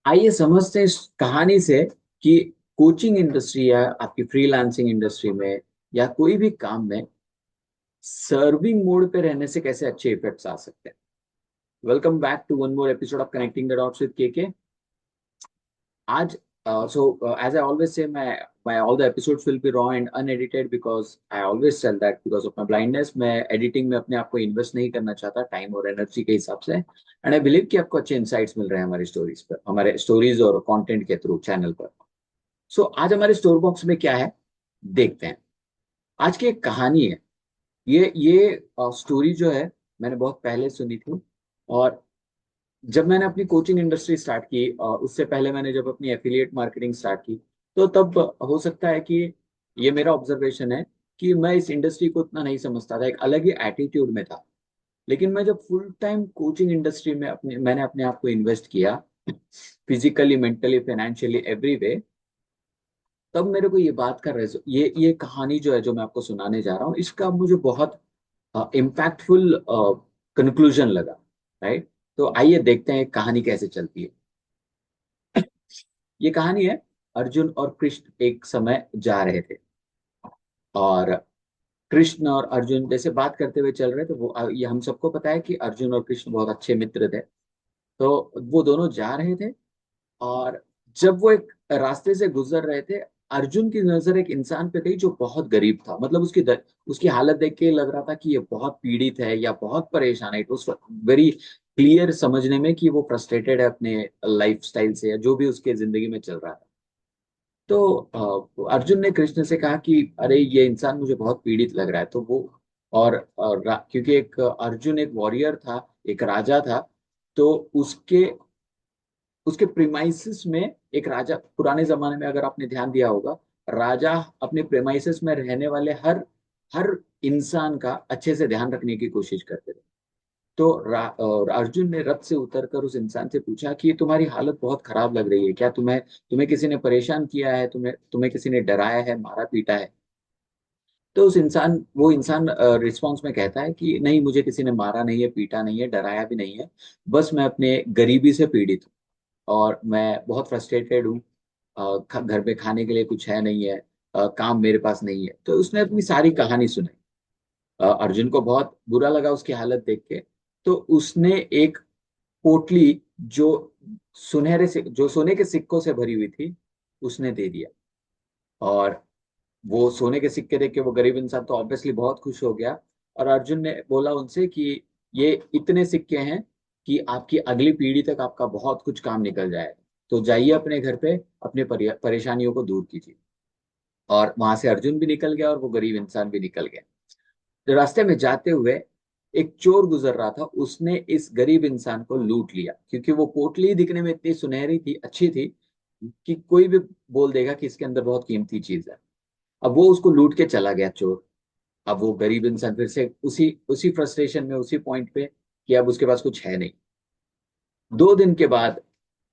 आइए समझते हैं इस कहानी से कि कोचिंग इंडस्ट्री या आपकी फ्रीलांसिंग इंडस्ट्री में या कोई भी काम में सर्विंग मोड पे रहने से कैसे अच्छे इफेक्ट्स आ सकते हैं। Welcome back to one more episode of connecting the dots with KK. आज so as I always say, my all the episodes will be raw and unedited because I always tell that because of my blindness मैं editing में अपने आप को invest नहीं करना चाहता time और एनर्जी के हिसाब से। एंड आई बिलीव कि आपको अच्छे इंसाइट्स मिल रहे हैं हमारी स्टोरीज पर, हमारे स्टोरीज और कंटेंट के थ्रू चैनल पर। सो आज हमारे स्टोर बॉक्स में क्या है, देखते हैं। आज की एक कहानी है। ये स्टोरी जो है मैंने बहुत पहले सुनी थी। और जब मैंने अपनी कोचिंग इंडस्ट्री स्टार्ट की, उससे पहले मैंने जब अपनी एफिलिएट मार्केटिंग स्टार्ट की, तो तब हो सकता है कि ये मेरा ऑब्जर्वेशन है कि मैं इस इंडस्ट्री को उतना नहीं समझता था, एक अलग ही एटीट्यूड में था। लेकिन मैं जब फुल टाइम कोचिंग इंडस्ट्री में मैंने अपने आप को इन्वेस्ट किया, physically, mentally, financially, every way, तब मेरे को ये बात कर रहे थे। ये कहानी जो है जो मैं आपको सुनाने जा रहा हूँ, इसका मुझे बहुत इम्पैक्टफुल कंक्लूजन लगा। राइट। तो आइए देखते हैं कहानी कैसे चलती है। ये कहानी है, अर्जुन और कृष्ण एक समय जा रहे थे। और कृष्ण और अर्जुन जैसे बात करते हुए चल रहे थे, वो ये हम सबको पता है कि अर्जुन और कृष्ण बहुत अच्छे मित्र थे। तो वो दोनों जा रहे थे। और जब वो एक रास्ते से गुजर रहे थे, अर्जुन की नजर एक इंसान पे गई जो बहुत गरीब था। मतलब उसकी हालत देख के लग रहा था कि ये बहुत पीड़ित है या बहुत परेशान है। इट वॉज वेरी क्लियर समझने में कि वो फ्रस्ट्रेटेड है अपने लाइफ स्टाइल से या जो भी उसके जिंदगी में चल रहा था। तो अर्जुन ने कृष्ण से कहा कि अरे ये इंसान मुझे बहुत पीड़ित लग रहा है। तो वो क्योंकि एक अर्जुन एक वॉरियर था, एक राजा था। तो उसके उसके प्रीमाइसिस में, एक राजा पुराने जमाने में अगर आपने ध्यान दिया होगा, राजा अपने प्रीमाइसिस में रहने वाले हर हर इंसान का अच्छे से ध्यान रखने की कोशिश करते थे। तो और अर्जुन ने रथ से उतरकर उस इंसान से पूछा कि तुम्हारी हालत बहुत खराब लग रही है, क्या तुम्हें तुम्हें किसी ने परेशान किया है, तुम्हें तुम्हें किसी ने डराया है, मारा पीटा है? तो वो इंसान रिस्पॉन्स में कहता है कि नहीं, मुझे किसी ने मारा नहीं है, पीटा नहीं है, डराया भी नहीं है। बस मैं अपने गरीबी से पीड़ित हूँ और मैं बहुत फ्रस्ट्रेटेड हूँ। घर पे खाने के लिए कुछ है नहीं है, काम मेरे पास नहीं है। तो उसने अपनी सारी कहानी सुनाई। अर्जुन को बहुत बुरा लगा उसकी हालत देख के। तो उसने एक पोटली जो सुनहरे से जो सोने के सिक्कों से भरी हुई थी, उसने दे दिया। और वो सोने के सिक्के देख के वो गरीब इंसान तो ऑब्वियसली बहुत खुश हो गया। और अर्जुन ने बोला उनसे कि ये इतने सिक्के हैं कि आपकी अगली पीढ़ी तक आपका बहुत कुछ काम निकल जाएगा। तो जाइए अपने घर पे, अपने परेशानियों को दूर कीजिए। और वहां से अर्जुन भी निकल गया और वो गरीब इंसान भी निकल गया। तो रास्ते में जाते हुए एक चोर गुजर रहा था, उसने इस गरीब इंसान को लूट लिया क्योंकि वो पोटली दिखने में इतनी सुनहरी थी, अच्छी थी, कि कोई भी बोल देगा कि इसके अंदर बहुत कीमती चीज है। अब वो उसको लूट के चला गया चोर। अब वो गरीब इंसान फिर से उसी उसी फ्रस्ट्रेशन में, उसी पॉइंट पे कि अब उसके पास कुछ है नहीं। 2 दिन के बाद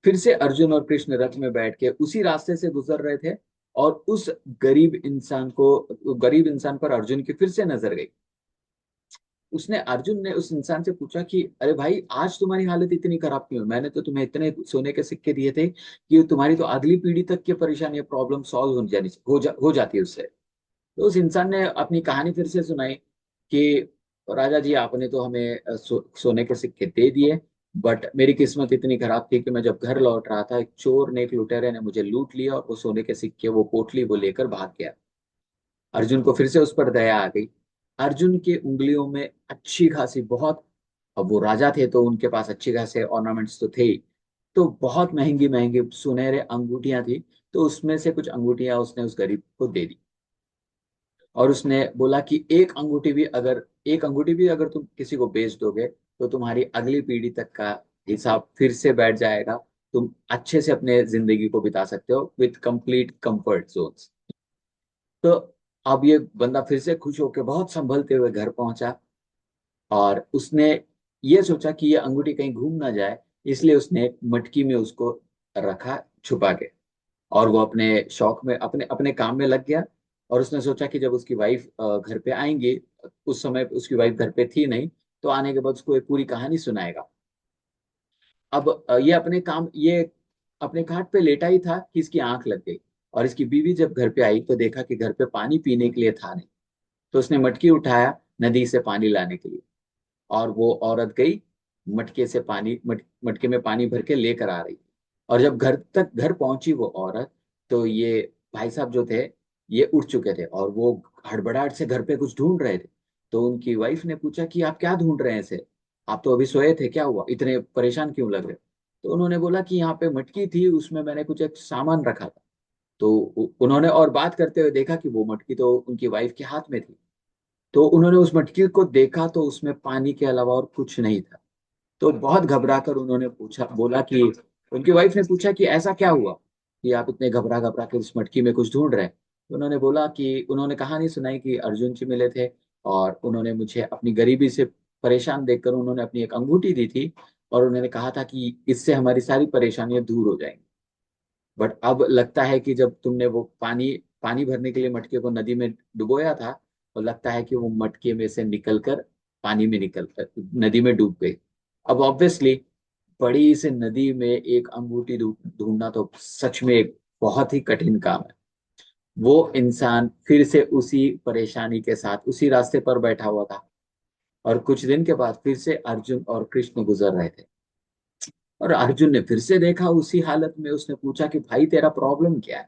फिर से अर्जुन और कृष्ण रथ में बैठ के उसी रास्ते से गुजर रहे थे। और उस गरीब इंसान पर अर्जुन की फिर से नजर गई। अर्जुन ने उस इंसान से पूछा कि अरे भाई, आज तुम्हारी हालत इतनी खराब क्यों है? मैंने तो तुम्हें इतने सोने के सिक्के दिए थे कि तुम्हारी तो अगली पीढ़ी तक की परेशानी, प्रॉब्लम सॉल्व हो जाती है उससे। तो उस इंसान ने अपनी कहानी फिर से सुनाई कि राजा जी, आपने तो हमें सोने के सिक्के दे दिए, बट मेरी किस्मत इतनी खराब थी कि मैं जब घर लौट रहा था, एक चोर ने, एक लुटेरे ने मुझे लूट लिया और वो सोने के सिक्के, वो पोटली वो लेकर भाग गया। अर्जुन को फिर से उस पर दया आ गई। अर्जुन के उंगलियों में अच्छी खासी बहुत, अब वो राजा थे तो उनके पास अच्छी खासे ऑर्नामेंट्स तो थे ही, तो बहुत महंगी महंगी सुनहरे अंगूठियां थी। तो उसमें से कुछ अंगूठियां उसने उस गरीब को दे दी। और उसने बोला कि एक अंगूठी भी अगर तुम किसी को बेच दोगे तो तुम्हारी अगली पीढ़ी तक का हिसाब फिर से बैठ जाएगा। तुम अच्छे से अपने जिंदगी को बिता सकते हो विथ कंप्लीट कंफर्ट जोन्स। तो अब ये बंदा फिर से खुश होकर बहुत संभलते हुए घर पहुंचा। और उसने ये सोचा कि ये अंगूठी कहीं घूम ना जाए, इसलिए उसने एक मटकी में उसको रखा, छुपा के। और वो अपने शौक में, अपने अपने काम में लग गया। और उसने सोचा कि जब उसकी वाइफ घर पे आएंगी, उस समय उसकी वाइफ घर पे थी नहीं, तो आने के बाद उसको एक पूरी कहानी सुनाएगा। अब ये अपने काम, ये अपने खाट पे लेटा ही था कि इसकी आंख लग गई। और इसकी बीवी जब घर पे आई तो देखा कि घर पे पानी पीने के लिए था नहीं। तो उसने मटकी उठाया नदी से पानी लाने के लिए, और वो औरत गई मटके से पानी मटके में पानी भर के लेकर आ रही थी। और जब घर पहुंची वो औरत, तो ये भाई साहब जो थे ये उठ चुके थे और वो हड़बड़ाहट से घर पे कुछ ढूंढ रहे थे। तो उनकी वाइफ ने पूछा कि आप क्या ढूंढ रहे हैं इसे, आप तो अभी सोए थे, क्या हुआ, इतने परेशान क्यों लग रहे हो? तो उन्होंने बोला कि यहाँ पे मटकी थी, उसमें मैंने कुछ एक सामान रखा था। तो उन्होंने और बात करते हुए देखा कि वो मटकी तो उनकी वाइफ के हाथ में थी। तो उन्होंने उस मटकी को देखा तो उसमें पानी के अलावा और कुछ नहीं था। तो बहुत घबरा कर उन्होंने पूछा, बोला कि उनकी वाइफ ने पूछा कि ऐसा क्या हुआ कि आप इतने घबरा घबरा के इस मटकी में कुछ ढूंढ रहे हैं? तो उन्होंने बोला कि उन्होंने कहानी सुनाई कि अर्जुन जी मिले थे और उन्होंने मुझे अपनी गरीबी से परेशान देखकर उन्होंने अपनी एक अंगूठी दी थी, और उन्होंने कहा था कि इससे हमारी सारी परेशानियां दूर हो जाएंगी। बट अब लगता है कि जब तुमने वो पानी पानी भरने के लिए मटके को नदी में डुबोया था, तो लगता है कि वो मटके में से निकलकर पानी में निकल नदी में डूब गई। अब ऑब्वियसली बड़ी से नदी में एक अंगूठी ढूंढना तो सच में एक बहुत ही कठिन काम है। वो इंसान फिर से उसी परेशानी के साथ उसी रास्ते पर बैठा हुआ था, और कुछ दिन के बाद फिर से अर्जुन और कृष्ण गुजर रहे थे। और अर्जुन ने फिर से देखा उसी हालत में, उसने पूछा कि भाई तेरा प्रॉब्लम क्या है,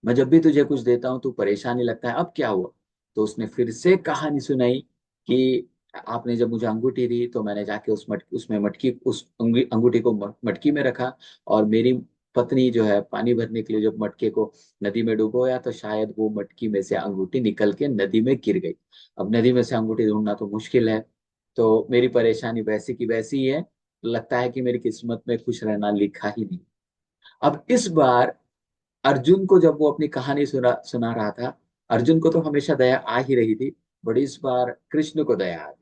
मैं जब भी तुझे कुछ देता हूँ तू परेशानी लगता है, अब क्या हुआ? तो उसने फिर से कहानी सुनाई कि आपने जब मुझे अंगूठी दी तो मैंने जाके उसमें मटकी उस अंगूठी को मटकी में रखा, और मेरी पत्नी जो है पानी भरने के लिए जब मटके को नदी में डुबोया तो शायद वो मटकी में से अंगूठी निकल के नदी में गिर गई। अब नदी में से अंगूठी ढूंढना तो मुश्किल है, तो मेरी परेशानी वैसी की वैसी ही है। लगता है कि मेरी किस्मत में खुश रहना लिखा ही नहीं। अब इस बार अर्जुन को जब वो अपनी कहानी सुना रहा था, अर्जुन को तो हमेशा दया आ ही रही थी, बट इस बार कृष्ण को दया आ गई।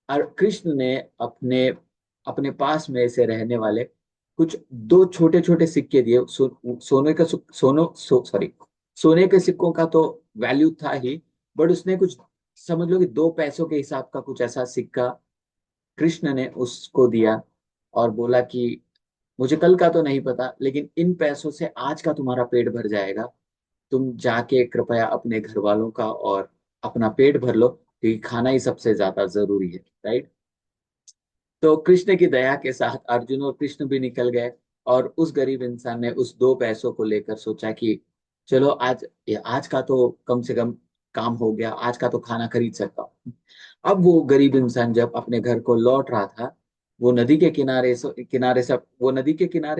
और कृष्ण ने अपने अपने पास में से रहने वाले कुछ दो छोटे छोटे सिक्के दिए। सोने का सॉरी, सोने के सिक्कों का तो वैल्यू था ही, बट उसने कुछ, समझ लो कि 2 पैसों के हिसाब का कुछ ऐसा सिक्का कृष्ण ने उसको दिया, और बोला कि मुझे कल का तो नहीं पता, लेकिन इन पैसों से आज का तुम्हारा पेट भर जाएगा। तुम जाके कृपया अपने घर वालों का और अपना पेट भर लो, क्योंकि खाना ही सबसे ज्यादा जरूरी है, राइट? तो कृष्ण की दया के साथ अर्जुन और कृष्ण भी निकल गए, और उस गरीब इंसान ने उस 2 पैसों को लेकर सोचा कि चलो आज का तो कम से कम काम हो गया, आज का तो खाना खरीद सकता हूँ। अब वो गरीब इंसान जब अपने घर को लौट रहा था, वो नदी के किनारे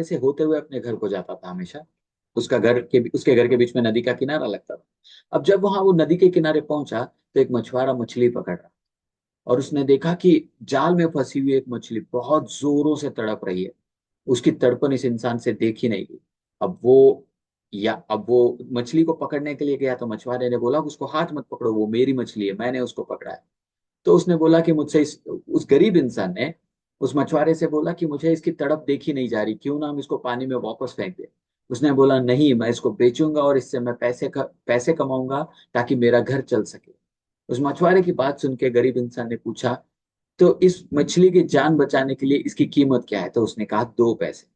से होते हुए अपने घर को जाता था हमेशा। उसके घर के बीच में नदी का किनारा लगता था। अब जब वो नदी के किनारे पहुंचा तो एक मछुआरा मछली पकड़ रहा, और उसने देखा कि जाल में फंसी हुई एक मछली बहुत जोरों से तड़प रही है। उसकी तड़पन इस इंसान से देखी नहीं गई। अब वो मछली को पकड़ने के लिए गया तो मछुआरे ने बोला उसको हाथ मत पकड़ो, वो मेरी मछली है, मैंने उसको पकड़ा है। तो उसने बोला कि उस गरीब इंसान ने उस मछुआरे से बोला कि मुझे इसकी तड़प देखी नहीं जा रही, क्यों ना हम इसको पानी में वापस फेंक दें। उसने बोला नहीं, मैं इसको बेचूंगा और इससे मैं पैसे कमाऊंगा ताकि मेरा घर चल सके। उस मछुआरे की बात सुन के गरीब इंसान ने पूछा, तो इस मछली की जान बचाने के लिए इसकी कीमत क्या है? तो उसने कहा 2 पैसे।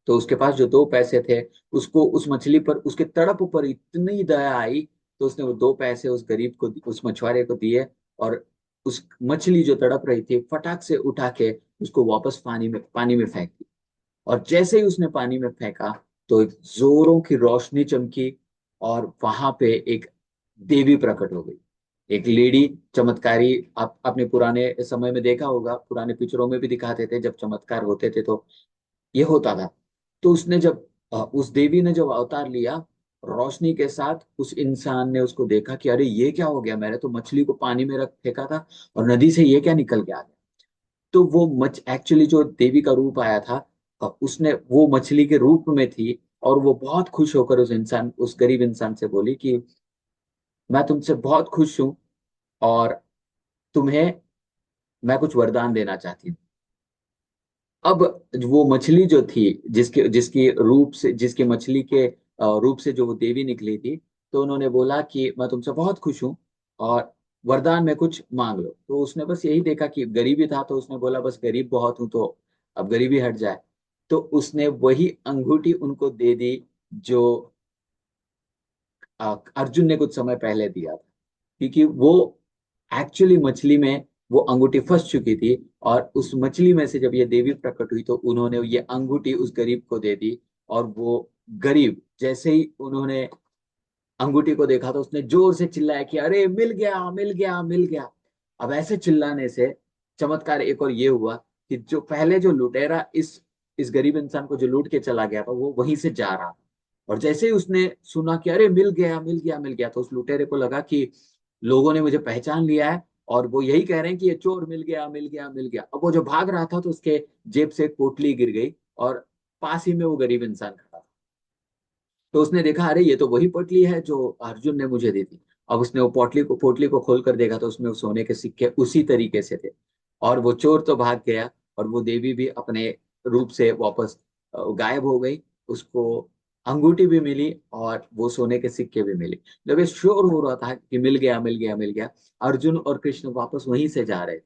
तो उसके पास जो 2 पैसे थे, उसको उस मछली पर उसके तड़प पर इतनी दया आई, तो उसने वो 2 पैसे उस गरीब को उस मछुआरे को दिए, और उस मछली जो तड़प रही थी फटाक से उठा के उसको वापस पानी में फेंक दी। और जैसे ही उसने पानी में फेंका तो एक जोरों की रोशनी चमकी, और वहां पे एक देवी प्रकट हो गई। एक लेडी चमत्कारी। आप आपने पुराने समय में देखा होगा, पुराने पिक्चरों में भी दिखाते थे, जब चमत्कार होते थे तो ये होता था। तो उस देवी ने जब अवतार लिया रोशनी के साथ, उस इंसान ने उसको देखा कि अरे ये क्या हो गया, मैंने तो मछली को पानी में रख फेंका था और नदी से ये क्या निकल के आ गया। तो वो मच एक्चुअली जो देवी का रूप आया था, उसने वो मछली के रूप में थी, और वो बहुत खुश होकर उस गरीब इंसान से बोली कि मैं तुमसे बहुत खुश हूं, और तुम्हें मैं कुछ वरदान देना चाहती हूँ। अब वो मछली जो थी, जिसके मछली के रूप से जो वो देवी निकली थी, तो उन्होंने बोला कि मैं तुमसे बहुत खुश हूँ, और वरदान में कुछ मांग लो। तो उसने बस यही देखा कि गरीबी था, तो उसने बोला बस गरीब बहुत हूं तो अब गरीबी हट जाए। तो उसने वही अंगूठी उनको दे दी जो अर्जुन ने कुछ समय पहले दिया था, क्योंकि वो एक्चुअली मछली में वो अंगूठी फंस चुकी थी। और उस मछली में से जब ये देवी प्रकट हुई तो उन्होंने ये अंगूठी उस गरीब को दे दी। और वो गरीब जैसे ही उन्होंने अंगूठी को देखा तो उसने जोर से चिल्लाया कि अरे मिल गया, मिल गया, मिल गया। अब ऐसे चिल्लाने से चमत्कार एक और ये हुआ कि जो पहले जो लुटेरा इस गरीब इंसान को जो लूट के चला गया था वो वहीं से जा रहा था। और जैसे ही उसने सुना कि अरे मिल गया, मिल गया, मिल गया, तो उस लुटेरे को लगा कि लोगों ने मुझे पहचान लिया है और वो यही कह रहे हैं कि ये चोर मिल गया, मिल गया, मिल गया। अब वो जो भाग रहा था तो उसके जेब से एक पोटली गिर गई और पास ही में वो गरीब इंसान खड़ा था। तो उसने देखा अरे ये तो वही पोटली है जो अर्जुन ने मुझे दी थी। अब उसने वो पोटली को खोल कर देखा तो उसमें वो सोने के सिक्के उसी तरीके से थे। और वो चोर तो भाग गया और वो देवी भी अपने रूप से वापस गायब हो गई। उसको अंगूठी भी मिली और वो सोने के सिक्के भी मिले। जब ये शोर हो रहा था कि मिल गया, मिल गया, मिल गया, अर्जुन और कृष्ण वापस वहीं से जा रहे थे।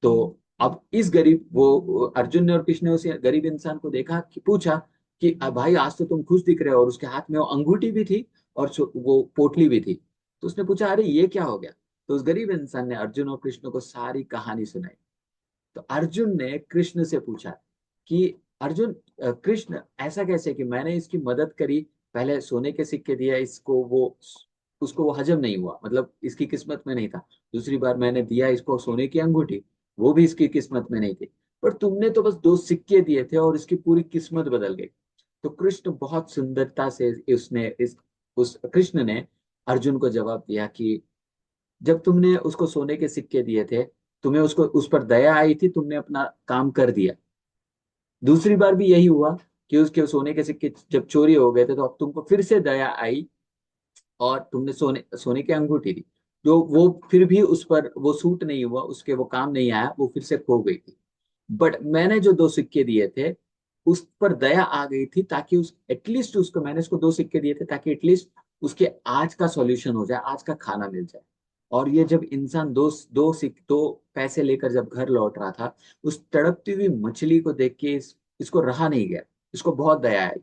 तो अब इस गरीब वो अर्जुन ने और कृष्ण ने उस गरीब इंसान को देखा कि पूछा कि भाई आज तो तुम खुश दिख रहे हो, और उसके हाथ में वो अंगूठी भी थी और वो पोटली भी थी। तो उसने पूछा अरे ये क्या हो गया। तो उस गरीब इंसान ने अर्जुन और कृष्ण को सारी कहानी सुनाई। तो अर्जुन ने कृष्ण से पूछा कि अर्जुन, कृष्ण ऐसा कैसे कि मैंने इसकी मदद करी, पहले सोने के सिक्के दिया इसको, वो उसको वो हजम नहीं हुआ, मतलब इसकी किस्मत में नहीं था। दूसरी बार मैंने दिया इसको सोने की अंगूठी, वो भी इसकी किस्मत में नहीं थी। पर तुमने तो बस दो सिक्के दिए थे और इसकी पूरी किस्मत बदल गई। तो कृष्ण बहुत सुंदरता से उसने इस उस कृष्ण ने अर्जुन को जवाब दिया कि जब तुमने उसको सोने के सिक्के दिए थे, तुम्हें उसको उस पर दया आई थी, तुमने अपना काम कर दिया। दूसरी बार भी यही हुआ कि उसके सोने के सिक्के जब चोरी हो गए थे तो अब तुमको फिर से दया आई और तुमने सोने सोने की अंगूठी दी, जो वो फिर भी उस पर वो सूट नहीं हुआ, उसके वो काम नहीं आया, वो फिर से खो गई थी। बट मैंने जो दो सिक्के दिए थे उस पर दया आ गई थी, ताकि उस एटलीस्ट उसको मैंने उसको दो सिक्के दिए थे ताकि एटलीस्ट उसके आज का सॉल्यूशन हो जाए, आज का खाना मिल जाए। और ये जब इंसान दो पैसे लेकर जब घर लौट रहा था, उस तड़पती हुई मछली को देख के इसको रहा नहीं गया, इसको बहुत दया आई।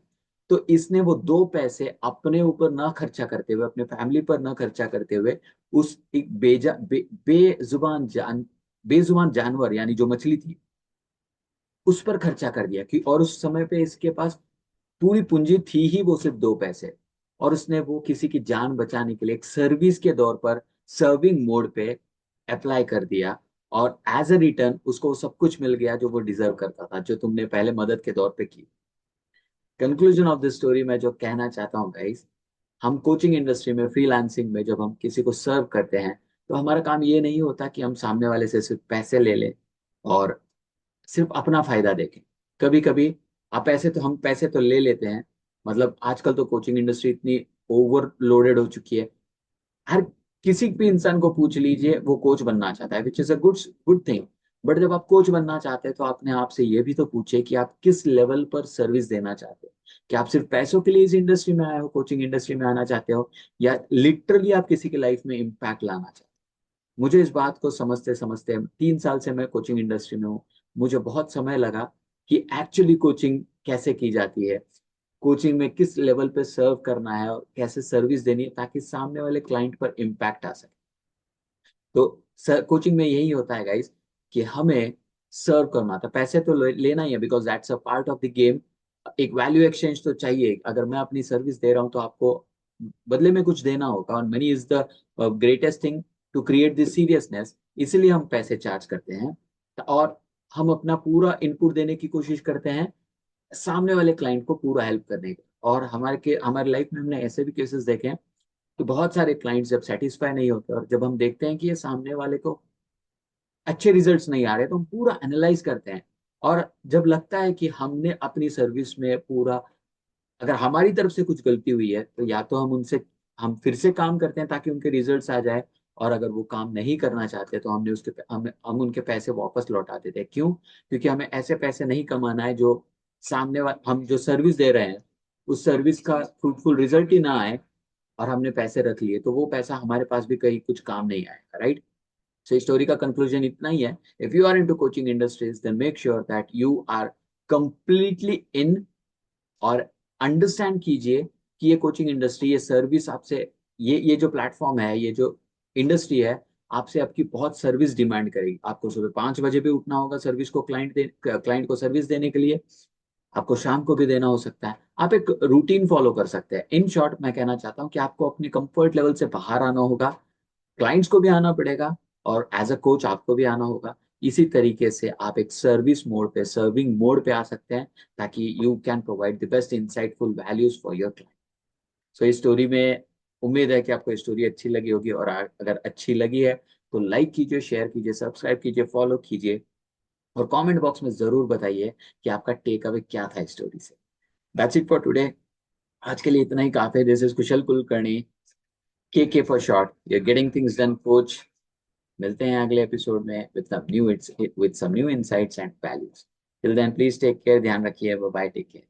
तो इसने वो दो पैसे अपने ऊपर ना खर्चा करते हुए, अपने फैमिली पर ना खर्चा करते हुए, उस एक बेजुबान बेजुबान जानवर यानी जो मछली थी उस पर खर्चा कर दिया कि, और उस समय पे इसके पास पूरी पूंजी थी ही वो सिर्फ दो पैसे। और उसने वो किसी की जान बचाने के लिए एक सर्विस के दौर पर सर्विंग मोड पे अप्लाई कर दिया। और एज अ रिटर्न उसको सब कुछ मिल गया जो वो डिजर्व करता था, जो तुमने पहले मदद के दौर पे की। कंक्लूजन ऑफ दिस स्टोरी मैं जो कहना चाहता हूँ गाइस, हम कोचिंग इंडस्ट्री में फ्रीलांसिंग में जब हम किसी को सर्व करते हैं तो हमारा काम ये नहीं होता कि हम सामने वाले से सिर्फ पैसे ले लें और सिर्फ अपना फायदा देखें। कभी कभी आप पैसे तो हम पैसे तो ले लेते हैं, मतलब आजकल तो कोचिंग इंडस्ट्री इतनी ओवरलोडेड हो चुकी है। हर किसी भी इंसान को पूछ लीजिए वो कोच बनना चाहता है, which is a good good thing. But जब आप कोच बनना चाहते हैं तो आपने आपसे ये भी तो पूछे कि आप किस लेवल पर सर्विस देना चाहते हो। क्या आप सिर्फ पैसों के लिए इस इंडस्ट्री में आए हो, कोचिंग इंडस्ट्री में आना चाहते हो, या लिटरली आप किसी की लाइफ में इम्पैक्ट लाना चाहते हो। मुझे इस बात को समझते समझते 3 साल से मैं कोचिंग इंडस्ट्री में हूँ। मुझे बहुत समय लगा कि एक्चुअली कोचिंग कैसे की जाती है, कोचिंग में किस लेवल पे सर्व करना है और कैसे सर्विस देनी है ताकि सामने वाले क्लाइंट पर इम्पैक्ट आ सके। तो सर कोचिंग में यही होता है गाइस कि हमें सर्व करना था, पैसे तो लेना ही है because that's a part of the game. एक वैल्यू एक्सचेंज तो चाहिए, अगर मैं अपनी सर्विस दे रहा हूँ तो आपको बदले में कुछ देना होगा। और money is the greatest thing to create this seriousness, इसीलिए हम पैसे चार्ज करते हैं। और हम अपना पूरा इनपुट देने की कोशिश करते हैं सामने वाले क्लाइंट को पूरा हेल्प करने का। और हमारे लाइफ में हमने ऐसे भी केसेस देखे हैं कि बहुत सारे क्लाइंट्स जब सेटिस्फाई नहीं होते और जब हम देखते हैं कि ये सामने वाले को अच्छे रिजल्ट्स नहीं आ रहे तो हम पूरा एनालाइज करते हैं। और जब लगता है कि हमने अपनी सर्विस में पूरा, अगर हमारी तरफ से कुछ गलती हुई है तो या तो हम फिर से काम करते हैं ताकि उनके रिजल्ट्स आ जाए। और अगर वो काम नहीं करना चाहते तो हम उनके पैसे वापस लौटा देते हैं। क्यों? क्योंकि हमें ऐसे पैसे नहीं कमाना है जो हम जो सर्विस दे रहे हैं उस सर्विस का फ्रूटफुल रिजल्ट ही ना आए और हमने पैसे रख लिए तो वो पैसा हमारे पास भी कहीं कुछ काम नहीं आएगा, राइट? सो स्टोरी का कंक्लूजन इतना ही है, if you are into coaching industries then make sure that you are completely in, और अंडरस्टैंड कीजिए कि ये कोचिंग इंडस्ट्री, ये सर्विस आपसे, ये जो प्लेटफॉर्म है, ये जो इंडस्ट्री है, आपसे आपकी बहुत सर्विस डिमांड करेगी। आपको सुबह 5 बजे भी उठना होगा सर्विस को, क्लाइंट को सर्विस देने के लिए। आपको शाम को भी देना हो सकता है। आप एक रूटीन फॉलो कर सकते हैं। इन शॉर्ट मैं कहना चाहता हूँ कि आपको अपने कंफर्ट लेवल से बाहर आना होगा, क्लाइंट्स को भी आना पड़ेगा, और एज अ कोच आपको भी आना होगा। इसी तरीके से आप एक सर्विस मोड पे, सर्विंग मोड पे आ सकते हैं, ताकि you can provide the best insightful values for your client. So इस स्टोरी में उम्मीद है कि आपको स्टोरी अच्छी लगी होगी, और अगर अच्छी लगी है तो लाइक कीजिए, शेयर कीजिए, सब्सक्राइब कीजिए, फॉलो कीजिए, और कमेंट बॉक्स में जरूर बताइए कि आपका टेक अवे क्या था स्टोरी से। That's it for today. आज के लिए इतना ही काफी है। This is Kushal Kulkarni, K for short, you are getting things done coach. मिलते हैं अगले एपिसोड में with some new insights and values. Till then please take care, ध्यान रखिए, बाय बाय, टेक केयर।